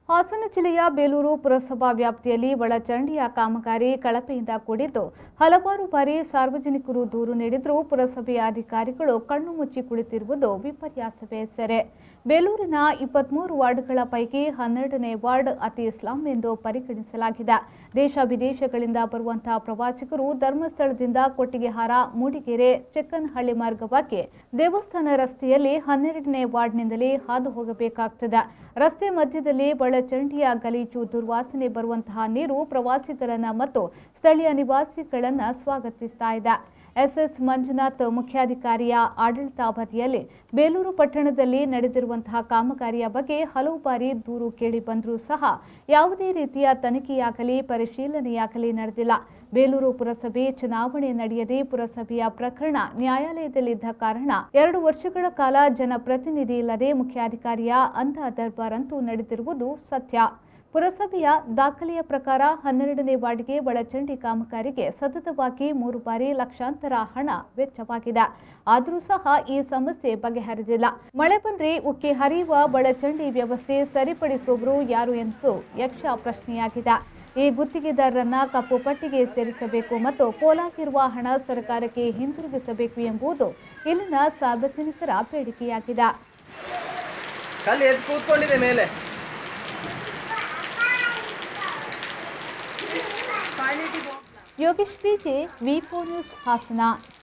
ಹಾಸನ ಜಿಲ್ಲೆಯ ಬೇಲೂರು ಪುರಸಭಾ ವ್ಯಾಪ್ತಿಯಲ್ಲಿ ಒಳಚರಂಡಿಯ ಕಾಮಗಾರಿ ಕಳಪೆಯಿಂದ ಕೂಡಿದ್ದು ಹಲವಾರು ಬಾರಿ ಸಾರ್ವಜನಿಕರು ದೂರು ನೀಡಿದರೂ ಪುರಸಭೆಯ ಅಧಿಕಾರಿಗಳು ಕಣ್ಣು ಮುಚ್ಚಿ ಕುಳಿತಿರುವುದು ವಿಪರ್ಯಾಸವೇ ಸರಿ. ಬೇಲೂರಿನ 23 ವಾರ್ಡ್ಗಳ ಪೈಕಿ 12ನೇ ವಾರ್ಡ್ ಅತಿ ಸ್ಲಮ್ ಎಂದು ಪರಿಗಣಿಸಲಾಗಿದೆ. ದೇಶ ವಿದೇಶಗಳಿಂದ ಬರುವಂತಹ ಪ್ರವಾಸಿಗರು ಧರ್ಮಸ್ಥಳದಿಂದ ಕೊಟ್ಟಿಗೆಹಾರ, ಮೂಡಿಗೆರೆ, ಚೆಕ್ಕನಹಳ್ಳಿ ಮಾರ್ಗವಾಗಿ ದೇವಸ್ಥಾನ ರಸ್ತೆಯಲ್ಲಿ 12ನೇ ವಾರ್ಡ್ನಿಂದಲೇ ಹಾದು ಹೋಗಬೇಕಾಗುತ್ತದೆ. ರಸ್ತೆ ಮಧ್ಯದಲ್ಲಿ ಒಳಚರಂಡಿಯ ಗಲೀಜು ದುರ್ವಾಸನೆ ಬರುವಂತಹ ನೀರು ಪ್ರವಾಸಿಗರನ್ನ ಮತ್ತು ಸ್ಥಳೀಯ ನಿವಾಸಿಗಳನ್ನ ಸ್ವಾಗತಿಸ್ತಾ ಇದೆ. ಎಸ್ಎಸ್ ಮಂಜುನಾಥ್ ಮುಖ್ಯಾಧಿಕಾರಿಯ ಆಡಳಿತಾವಧಿಯಲ್ಲಿ ಬೇಲೂರು ಪಟ್ಟಣದಲ್ಲಿ ನಡೆದಿರುವಂತಹ ಕಾಮಗಾರಿಯ ಬಗ್ಗೆ ಹಲವು ಬಾರಿ ದೂರು ಕೇಳಿ ಬಂದರೂ ಸಹ ಯಾವುದೇ ರೀತಿಯ ತನಿಖೆಯಾಗಲಿ ಪರಿಶೀಲನೆಯಾಗಲಿ ನಡೆದಿಲ್ಲ. ಬೇಲೂರು ಪುರಸಭೆ ಚುನಾವಣೆ ನಡೆಯದೆ ಪುರಸಭೆಯ ಪ್ರಕರಣ ನ್ಯಾಯಾಲಯದಲ್ಲಿದ್ದ ಕಾರಣ 2 ವರ್ಷಗಳ ಕಾಲ ಜನಪ್ರತಿನಿಧಿ ಇಲ್ಲದೆ ಮುಖ್ಯಾಧಿಕಾರಿಯ ಅಂಧ ದರ್ಬಾರ್ ಅಂತೂ ನಡೆದಿರುವುದು ಸತ್ಯ. ಪುರಸಭೆಯ ದಾಖಲೆಯ ಪ್ರಕಾರ 12ನೇ ವಾರ್ಡ್ಗೆ ಒಳಚರಂಡಿ ಕಾಮಗಾರಿಗೆ ಸತತವಾಗಿ 3 ಬಾರಿ ಲಕ್ಷಾಂತರ ಹಣ ವೆಚ್ಚವಾಗಿದೆ. ಆದರೂ ಸಹ ಈ ಸಮಸ್ಯೆ ಬಗೆಹರಿದಿಲ್ಲ. ಮಳೆ ಬಂದ್ರೆ ಉಕ್ಕಿ ಹರಿಯುವ ಒಳಚರಂಡಿ ವ್ಯವಸ್ಥೆ ಸರಿಪಡಿಸುವವರು ಯಾರು ಎಂದು ಯಕ್ಷ ಪ್ರಶ್ನೆಯಾಗಿದೆ. ಈ ಗುತ್ತಿಗೆದಾರರನ್ನ ಕಪ್ಪು ಪಟ್ಟಿಗೆ ಸೇರಿಸಬೇಕು ಮತ್ತು ಪೋಲಾಗಿರುವ ಹಣ ಸರ್ಕಾರಕ್ಕೆ ಹಿಂದಿರುಗಿಸಬೇಕು ಎಂಬುದು ಇಲ್ಲಿನ ಸಾರ್ವಜನಿಕರ ಬೇಡಿಕೆಯಾಗಿದೆ. Yogesh PJ, V4 news, Hassan.